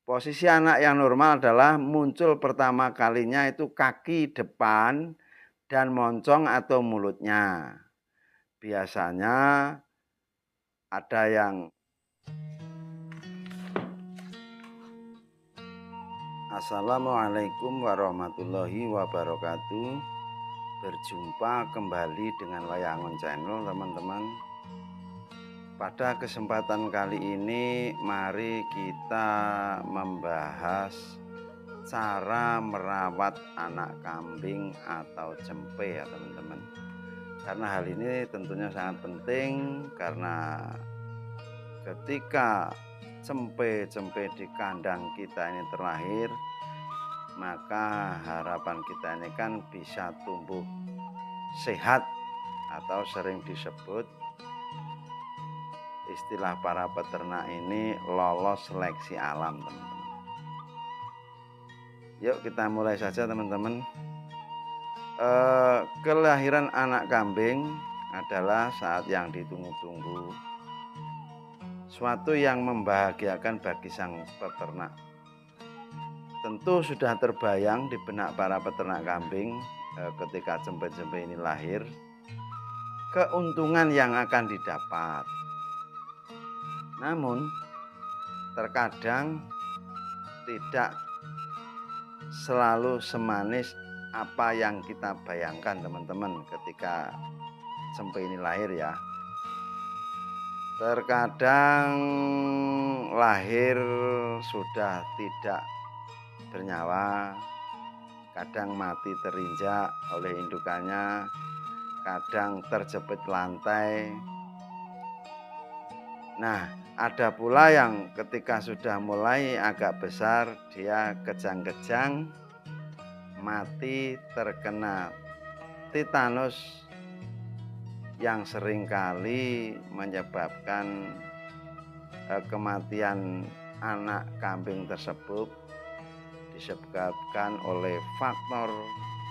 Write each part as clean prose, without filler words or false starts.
Posisi anak yang normal adalah muncul pertama kalinya itu kaki depan dan moncong atau mulutnya. Biasanya ada yang Assalamualaikum warahmatullahi wabarakatuh. Berjumpa kembali dengan Wayangon Channel, teman-teman. Pada kesempatan kali ini mari kita membahas cara merawat anak kambing atau cempe ya teman-teman. Karena hal ini tentunya sangat penting, karena ketika cempe-cempe di kandang kita ini terlahir, maka harapan kita ini kan bisa tumbuh sehat atau sering disebut istilah para peternak ini lolos seleksi alam, teman-teman. Yuk kita mulai saja, teman-teman. Kelahiran anak kambing adalah saat yang ditunggu-tunggu, suatu yang membahagiakan bagi sang peternak. Tentu sudah terbayang di benak para peternak kambing ketika cempe-cempe ini lahir, keuntungan yang akan didapat. Namun terkadang tidak selalu semanis apa yang kita bayangkan, teman-teman, ketika cempe ini lahir ya. Terkadang lahir sudah tidak bernyawa, kadang mati terinjak oleh indukannya, kadang terjepit lantai. Nah, ada pula yang ketika sudah mulai agak besar dia kejang-kejang, mati terkena tetanus yang seringkali menyebabkan kematian anak kambing tersebut disebabkan oleh faktor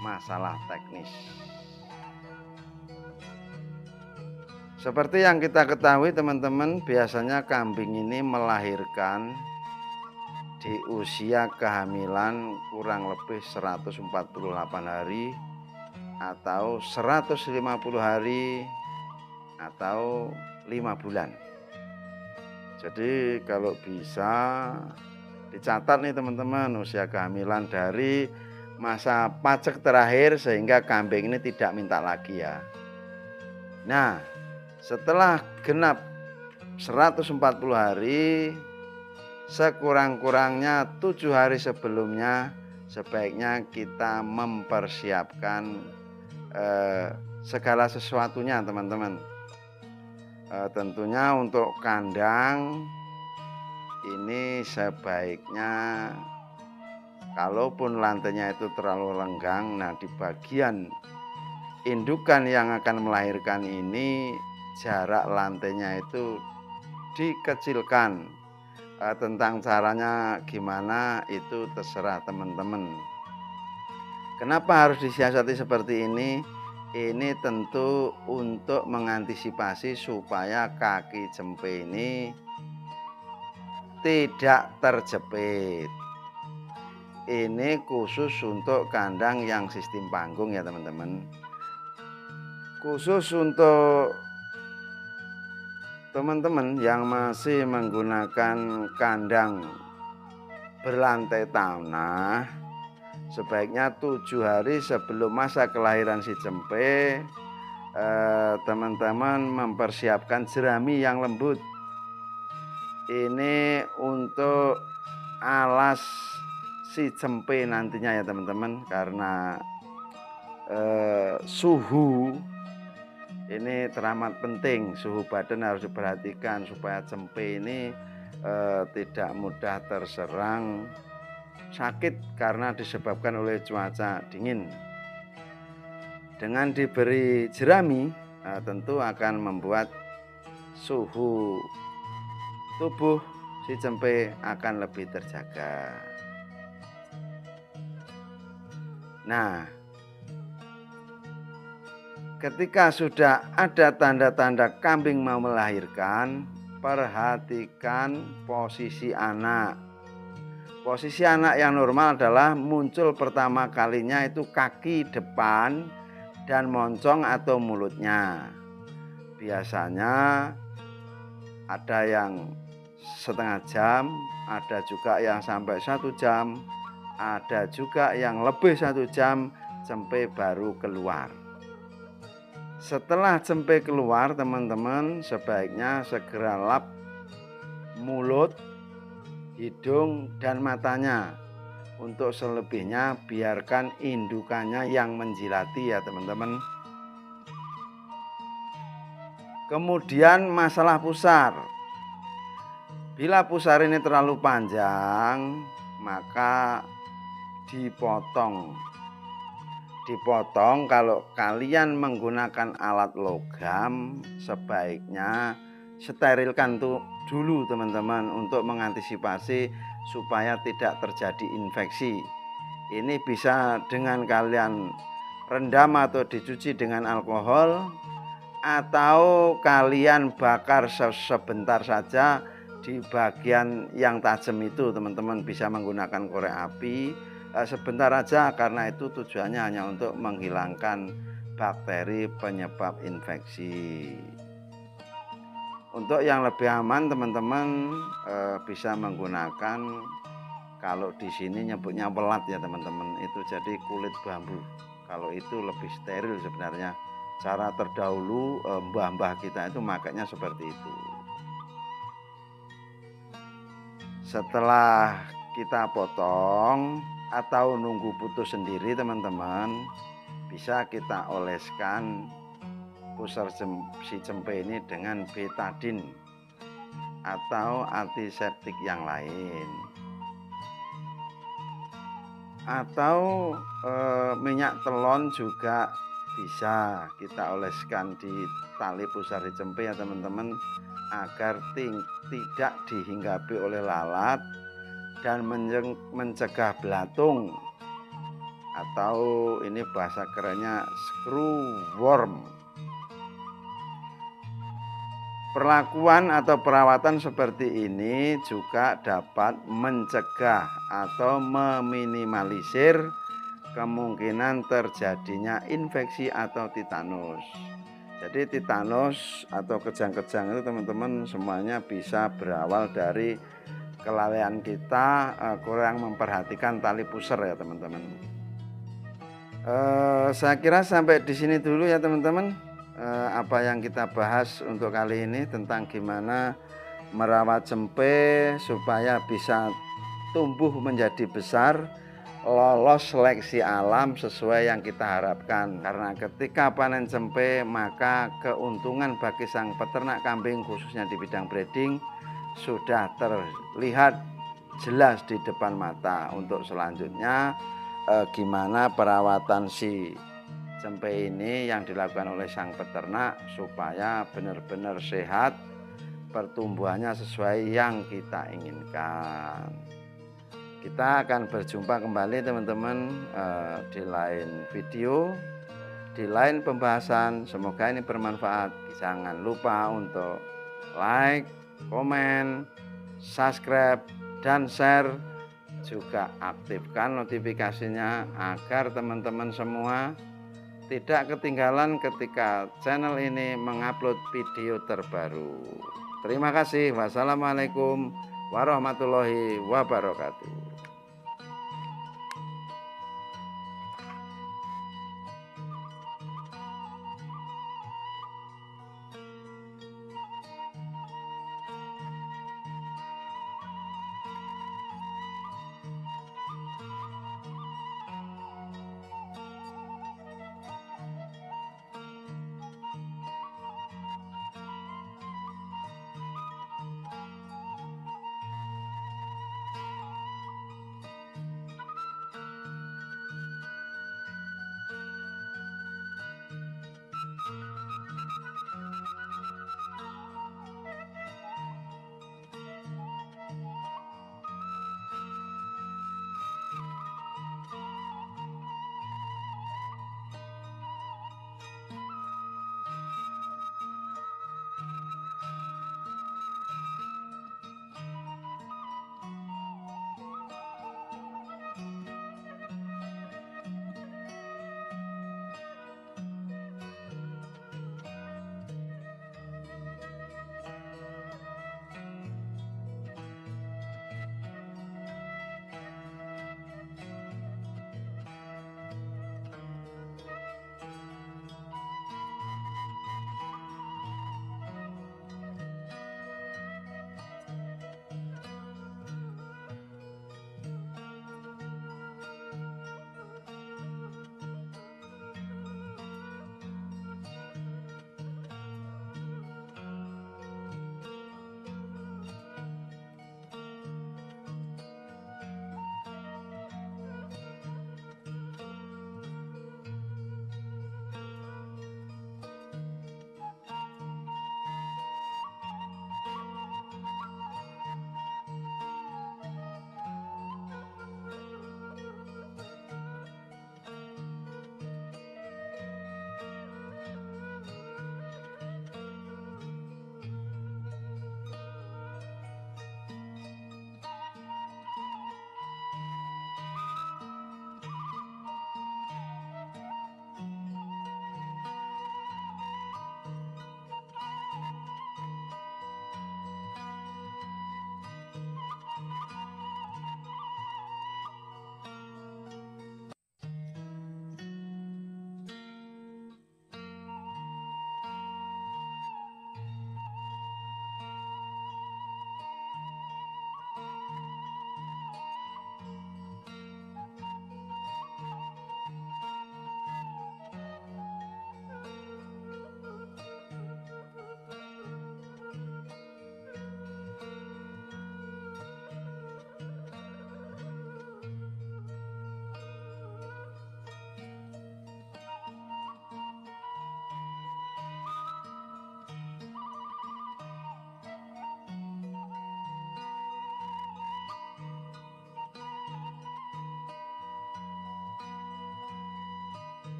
masalah teknis. Seperti yang kita ketahui, teman-teman, biasanya kambing ini melahirkan di usia kehamilan kurang lebih 148 hari atau 150 hari atau 5 bulan. Jadi kalau bisa dicatat nih, teman-teman, usia kehamilan dari masa pacek terakhir sehingga kambing ini tidak minta lagi ya. Nah, setelah genap 140 hari, sekurang-kurangnya 7 hari sebelumnya sebaiknya kita mempersiapkan segala sesuatunya, teman-teman. Tentunya untuk kandang ini sebaiknya, kalaupun lantainya itu terlalu lenggang, nah di bagian indukan yang akan melahirkan ini jarak lantainya itu dikecilkan. Tentang caranya gimana itu terserah teman-teman. Kenapa harus disiasati seperti ini? Ini tentu untuk mengantisipasi supaya kaki cempe ini tidak terjepit. Ini khusus untuk kandang yang sistem panggung ya, teman-teman. Khusus untuk teman-teman yang masih menggunakan kandang berlantai tanah, sebaiknya 7 hari sebelum masa kelahiran si cempe, teman-teman mempersiapkan jerami yang lembut. Ini untuk alas si cempe nantinya ya, teman-teman, karena suhu ini teramat penting. Suhu badan harus diperhatikan supaya cempe ini tidak mudah terserang sakit karena disebabkan oleh cuaca dingin. Dengan diberi jerami tentu akan membuat suhu tubuh si cempe akan lebih terjaga. Nah, ketika sudah ada tanda-tanda kambing mau melahirkan, perhatikan posisi anak. Posisi anak yang normal adalah muncul pertama kalinya itu kaki depan dan moncong atau mulutnya. Biasanya ada yang setengah jam, ada juga yang sampai 1 jam, ada juga yang lebih 1 jam cempe baru keluar. Setelah cempe keluar, teman-teman sebaiknya segera lap mulut, hidung, dan matanya. Untuk selebihnya biarkan indukannya yang menjilati ya teman-teman. Kemudian masalah pusar. Bila pusar ini terlalu panjang, maka dipotong. Kalau kalian menggunakan alat logam, sebaiknya sterilkan dulu teman-teman untuk mengantisipasi supaya tidak terjadi infeksi. Ini bisa dengan kalian rendam atau dicuci dengan alkohol, atau kalian bakar sebentar saja di bagian yang tajam itu. Teman-teman bisa menggunakan korek api sebentar aja, karena itu tujuannya hanya untuk menghilangkan bakteri penyebab infeksi. Untuk yang lebih aman teman-teman bisa menggunakan, kalau di sini nyebutnya welat ya teman-teman, itu jadi kulit bambu. Kalau itu lebih steril sebenarnya. Cara terdahulu mbah-mbah kita itu makanya seperti itu. Setelah kita potong atau nunggu putus sendiri teman-teman, bisa kita oleskan pusar si cempe ini dengan betadine atau antiseptik yang lain, atau minyak telon juga bisa kita oleskan di tali pusar si cempe ya teman-teman, agar tidak dihinggapi oleh lalat dan mencegah belatung, atau ini bahasa kerennya screwworm. Perlakuan atau perawatan seperti ini juga dapat mencegah atau meminimalisir kemungkinan terjadinya infeksi atau tetanus. Jadi tetanus atau kejang-kejang itu teman-teman semuanya bisa berawal dari kelalaian kita kurang memperhatikan tali pusar ya teman-teman. Saya kira sampai di sini dulu ya teman-teman. Apa yang kita bahas untuk kali ini tentang gimana merawat cempe supaya bisa tumbuh menjadi besar, lolos seleksi alam sesuai yang kita harapkan. Karena ketika panen cempe, maka keuntungan bagi sang peternak kambing khususnya di bidang breeding sudah terlihat jelas di depan mata. Untuk selanjutnya gimana perawatan si cempe ini yang dilakukan oleh sang peternak supaya benar-benar sehat, pertumbuhannya sesuai yang kita inginkan. Kita akan berjumpa kembali teman-teman di lain video, di lain pembahasan. Semoga ini bermanfaat. Jangan lupa untuk like, komen, subscribe, dan share. Juga aktifkan notifikasinya agar teman-teman semua tidak ketinggalan ketika channel ini mengupload video terbaru. Terima kasih. Wassalamualaikum warahmatullahi wabarakatuh.